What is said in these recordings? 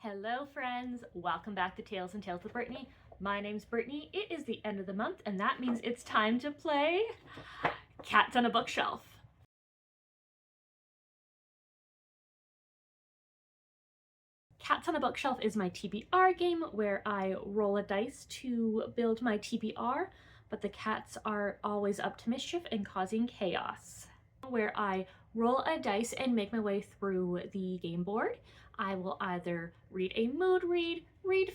Hello friends, welcome back to Tales and Tales with Brittany. My name's Brittany. It is the end of the month and that means it's time to play Cats on a Bookshelf. Cats on a Bookshelf is my TBR game where I roll a dice to build my TBR, but the cats are always up to mischief and causing chaos. Where I roll a dice and make my way through the game board. I will either read a mood read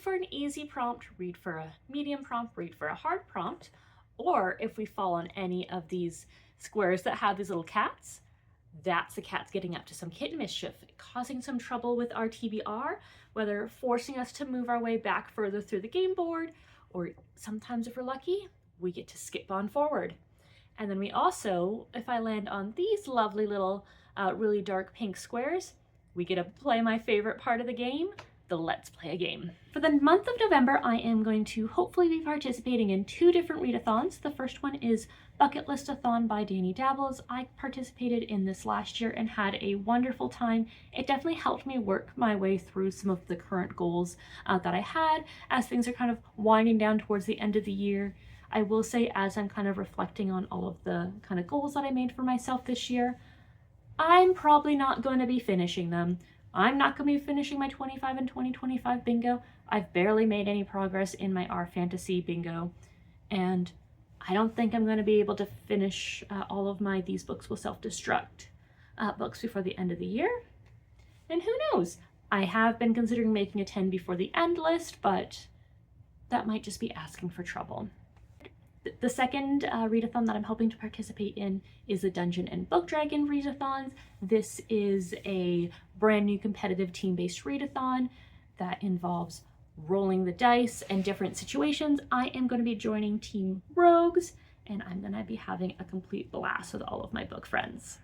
for an easy prompt, read for a medium prompt, read for a hard prompt, or if we fall on any of these squares that have these little cats, that's the cats getting up to some kitten mischief, causing some trouble with our TBR, whether forcing us to move our way back further through the game board, or sometimes if we're lucky, we get to skip on forward. And then we also, if I land on these lovely little really dark pink squares, we get to play my favorite part of the game, the Let's Play a Game. For the month of November, I am going to hopefully be participating in 2 different readathons. The first one is Bucket Listathon by Danny Dabbles. I participated in this last year and had a wonderful time. It definitely helped me work my way through some of the current goals that I had as things are kind of winding down towards the end of the year. I will say, as I'm kind of reflecting on all of the kind of goals that I made for myself this year, I'm probably not going to be finishing them. I'm not going to be finishing my 25 and 2025 bingo. I've barely made any progress in my R Fantasy bingo, and I don't think I'm going to be able to finish all of my These Books Will Self-Destruct books before the end of the year. And who knows? I have been considering making a 10 before the end list, but that might just be asking for trouble. The second readathon that I'm hoping to participate in is the Dungeon and Book Dragon readathons. This is a brand new competitive team-based readathon that involves rolling the dice and different situations. I am going to be joining Team Rogues, and I'm going to be having a complete blast with all of my book friends.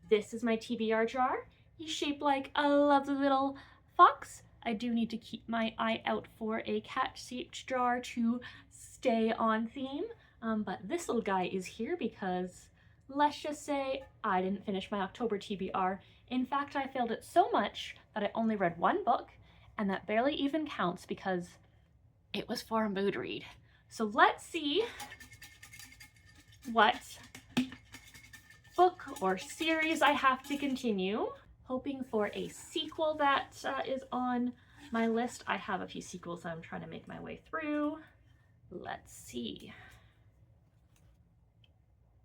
This is my TBR jar. He's shaped like a lovely little fox. I do need to keep my eye out for a cat-shaped jar to stay on theme, but this little guy is here because, let's just say, I didn't finish my October TBR. In fact, I failed it so much that I only read 1 book, and that barely even counts because it was for a mood read. So let's see what book or series I have to continue. Hoping for a sequel that is on my list. I have a few sequels that I'm trying to make my way through. Let's see.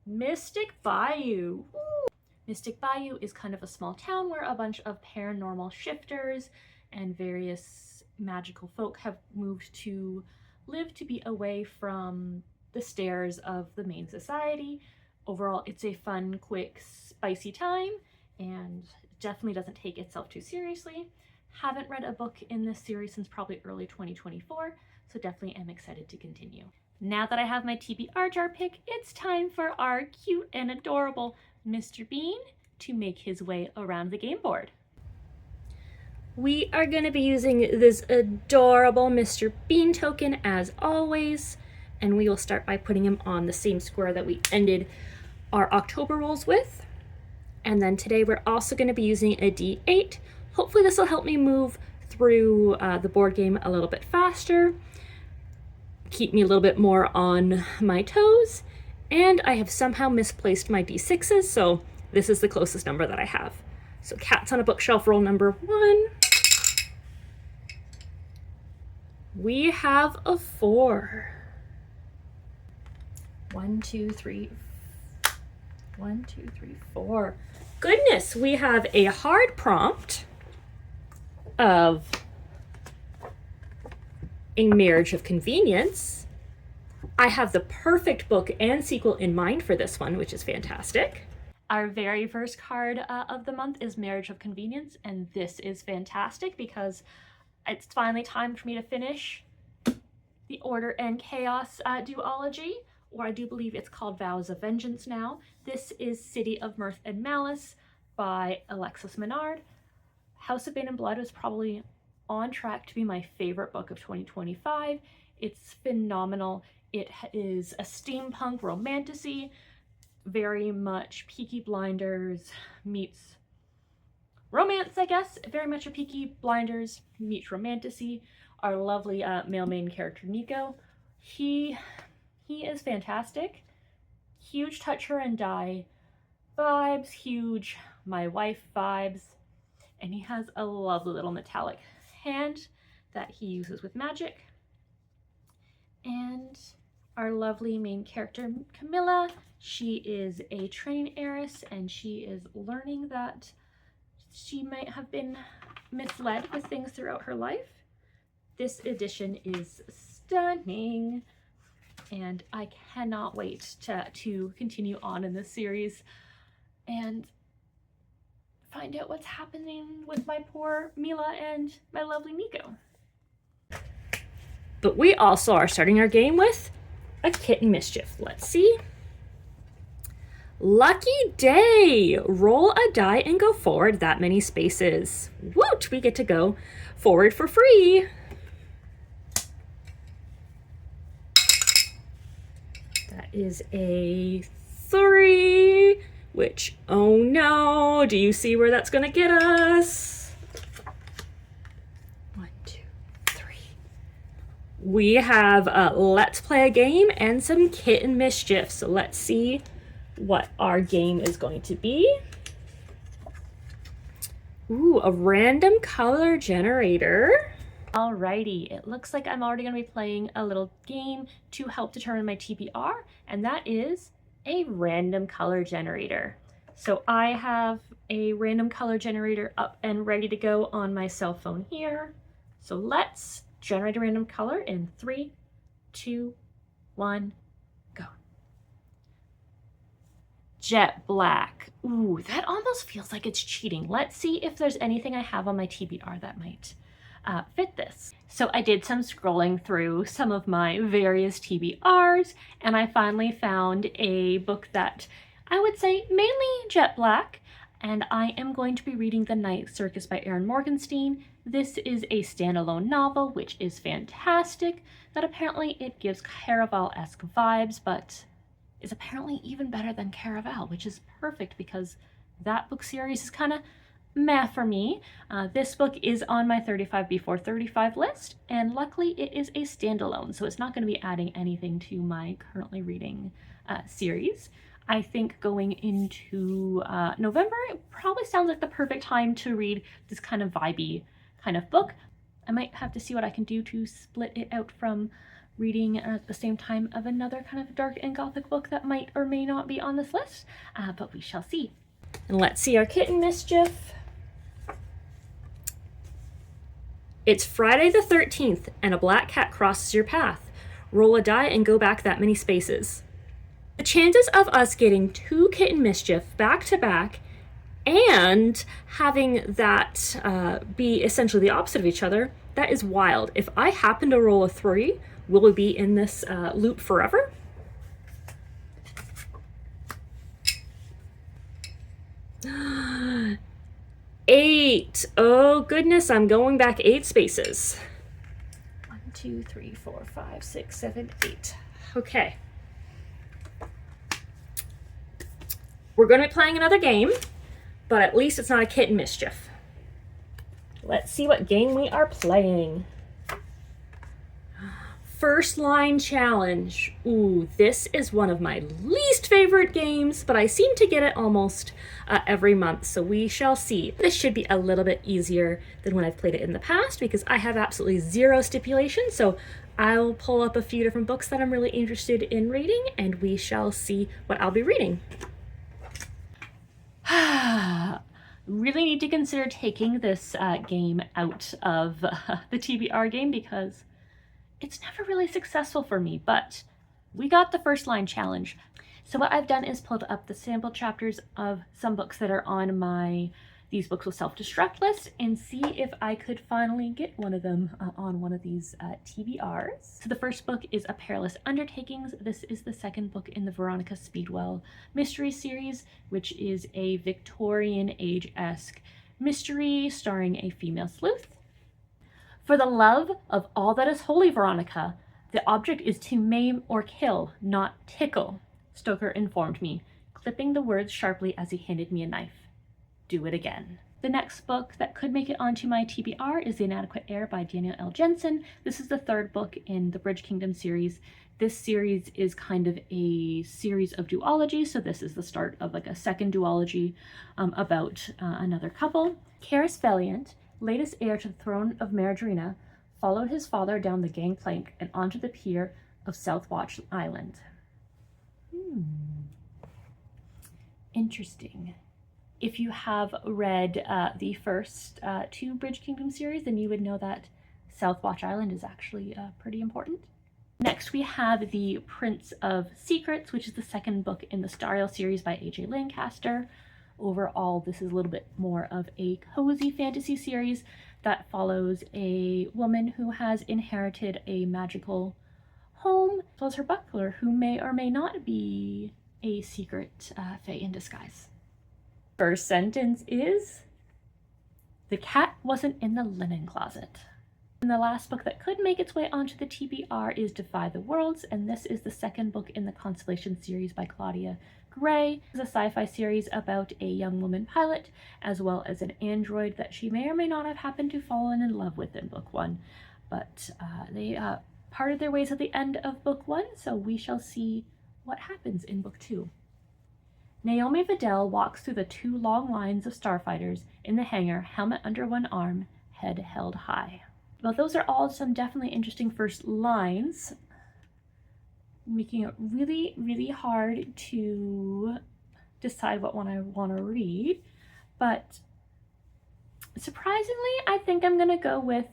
Mystic Bayou. Ooh. Mystic Bayou is kind of a small town where a bunch of paranormal shifters and various magical folk have moved to live to be away from the stares of the main society. Overall, it's a fun, quick, spicy time, and definitely doesn't take itself too seriously. Haven't read a book in this series since probably early 2024, so definitely am excited to continue. Now that I have my TBR jar pick, it's time for our cute and adorable Mr. Bean to make his way around the game board. We are going to be using this adorable Mr. Bean token as always, and we will start by putting him on the same square that we ended our October rolls with. And then today we're also going to be using a D8. Hopefully this will help me move through the board game a little bit faster, keep me a little bit more on my toes, and I have somehow misplaced my D6s, so this is the closest number that I have. So Cats on a Bookshelf roll number 1. We have a 4. 1, 2, 3. 1, 2, 3, 4. Goodness, we have a hard prompt of A Marriage of Convenience. I have the perfect book and sequel in mind for this one, which is fantastic. Our very first card of the month is Marriage of Convenience, and this is fantastic because it's finally time for me to finish the Order and Chaos duology, or I do believe it's called Vows of Vengeance now. This is City of Mirth and Malice by Alexis Menard. House of Bane and Blood was probably on track to be my favorite book of 2025. It's phenomenal. It is a steampunk romantasy, very much Peaky Blinders meets romance, I guess. Very much a Peaky Blinders meets romantasy. Our lovely male main character, Nico. He is fantastic. Huge touch her and die vibes, huge my wife vibes. And he has a lovely little metallic hand that he uses with magic. And our lovely main character, Camilla, she is a train heiress and she is learning that she might have been misled with things throughout her life. This edition is stunning and I cannot wait to continue on in this series and find out what's happening with my poor Mila and my lovely Nico. But we also are starting our game with a Kitten Mischief. Let's see. Lucky day! Roll a die and go forward that many spaces. Woot! We get to go forward for free. That is a 3, which, oh no, do you see where that's gonna get us? 1, 2, 3. We have a let's play a game and some Kitten Mischief. So let's see what our game is going to be. Ooh, a random color generator. Alrighty, it looks like I'm already going to be playing a little game to help determine my TBR, and that is a random color generator. So I have a random color generator up and ready to go on my cell phone here. So let's generate a random color in 3, 2, 1, go. Jet black. Ooh, that almost feels like it's cheating. Let's see if there's anything I have on my TBR that might fit this. So I did some scrolling through some of my various TBRs and I finally found a book that I would say mainly jet black, and I am going to be reading The Night Circus by Erin Morgenstein. This is a standalone novel, which is fantastic, that apparently it gives Caraval-esque vibes, but is apparently even better than Caraval, which is perfect because that book series is kind of meh for me. This book is on my 35 before 35 list, and luckily it is a standalone, so it's not going to be adding anything to my currently reading series. I think going into November, it probably sounds like the perfect time to read this kind of vibey kind of book. I might have to see what I can do to split it out from reading at the same time of another kind of dark and gothic book that might or may not be on this list, but we shall see. And let's see our Kitten Mischief. It's Friday the 13th and a black cat crosses your path. Roll a die and go back that many spaces. The chances of us getting 2 Kitten Mischief back to back and having that be essentially the opposite of each other, that is wild. If I happen to roll a 3, will we be in this loop forever? Eight. Oh goodness, I'm going back 8 spaces. 1, 2, 3, 4, 5, 6, 7, 8. Okay. We're going to be playing another game, but at least it's not a Kitten Mischief. Let's see what game we are playing. First line challenge. Ooh, this is one of my least favorite games, but I seem to get it almost every month, so we shall see. This should be a little bit easier than when I've played it in the past because I have absolutely 0 stipulations, so I'll pull up a few different books that I'm really interested in reading, and we shall see what I'll be reading. Really need to consider taking this game out of the TBR game because it's never really successful for me, but we got the first line challenge. So what I've done is pulled up the sample chapters of some books that are on my These Books Will Self-Destruct list and see if I could finally get one of them on one of these TBRs. So the first book is A Perilous Undertakings. This is the second book in the Veronica Speedwell mystery series, which is a Victorian age-esque mystery starring a female sleuth. For the love of all that is holy, Veronica, the object is to maim or kill, not tickle, Stoker informed me, clipping the words sharply as he handed me a knife. Do it again. The next book that could make it onto my TBR is The Inadequate Heir by Daniel L. Jensen. This is the third book in the Bridge Kingdom series. This series is kind of a series of duologies, so this is the start of like a second duology about another couple. Caris Valiant, latest heir to the throne of Maridrina, followed his father down the gangplank and onto the pier of Southwatch Island. Interesting. If you have read the first two Bridge Kingdom series, then you would know that Southwatch Island is actually pretty important. Next, we have The Prince of Secrets, which is the second book in the Stariel series by A.J. Lancaster. Overall, this is a little bit more of a cozy fantasy series that follows a woman who has inherited a magical home, as well as her butler, who may or may not be a secret fae in disguise. First sentence is, the cat wasn't in the linen closet. And the last book that could make its way onto the TBR is Defy the Worlds, and this is the second book in the Constellation series by Claudia Gray. It's a sci-fi series about a young woman pilot, as well as an android that she may or may not have happened to fallen in love with in book one. But they parted their ways at the end of book one, so we shall see what happens in book two. Naomi Vidal walks through the two long lines of starfighters in the hangar, helmet under one arm, head held high. Well, those are all some definitely interesting first lines, making it really, really hard to decide what one I want to read. But surprisingly, I think I'm going to go with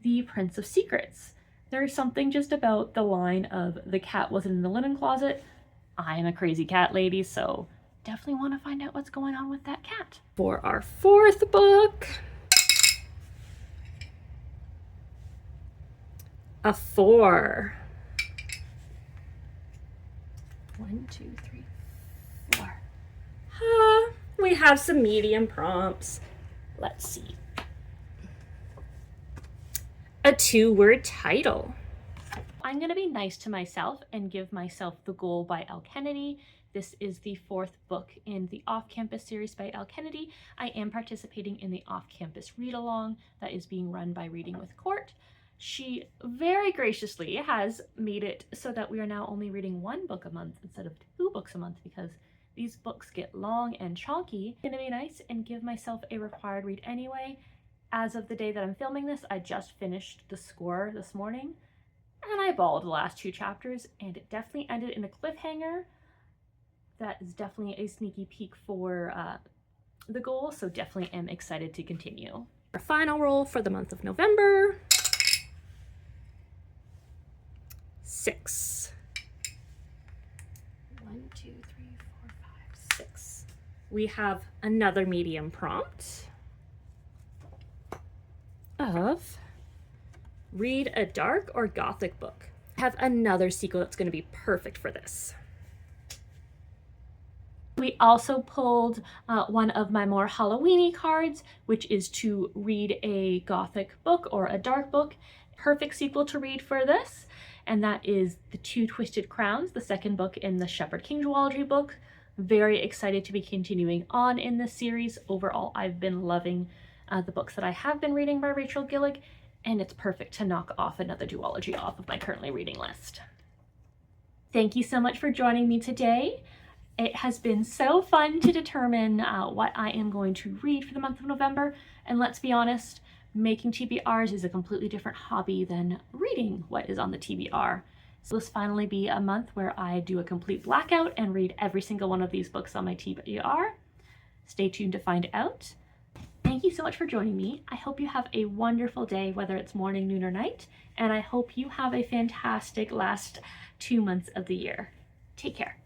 The Prince of Secrets. There's something just about the line of the cat wasn't in the linen closet. I am a crazy cat lady, so definitely want to find out what's going on with that cat. For our fourth book, a 4. 1, 2, 3, 4. We have some medium prompts. Let's see. A 2-word title. I'm going to be nice to myself and give myself The Goal by Elle Kennedy. This is the 4th book in the Off-Campus series by Elle Kennedy. I am participating in the Off-Campus read-along that is being run by Reading with Court. She very graciously has made it so that we are now only reading 1 book a month instead of 2 books a month, because these books get long and chunky. I'm gonna be nice and give myself a required read anyway. As of the day that I'm filming this, I just finished The Score this morning, and I bawled the last 2 chapters, and it definitely ended in a cliffhanger. That is definitely a sneaky peek for The Goal, so definitely am excited to continue. Our final roll for the month of November. 6. 1, 2, 3, 4, 5, 6. We have another medium prompt of read a dark or gothic book. I have another sequel that's going to be perfect for this. We also pulled one of my more Halloween-y cards, which is to read a gothic book or a dark book. Perfect sequel to read for this, and that is The Two Twisted Crowns, the second book in the Shepherd King duology book. Very excited to be continuing on in this series. Overall, I've been loving the books that I have been reading by Rachel Gillig, and it's perfect to knock off another duology off of my currently reading list. Thank you so much for joining me today. It has been so fun to determine what I am going to read for the month of November, and let's be honest, making TBRs is a completely different hobby than reading what is on the TBR. So this finally be a month where I do a complete blackout and read every single one of these books on my TBR. Stay tuned to find out. Thank you so much for joining me. I hope you have a wonderful day, whether it's morning, noon, or night, and I hope you have a fantastic last 2 months of the year. Take care.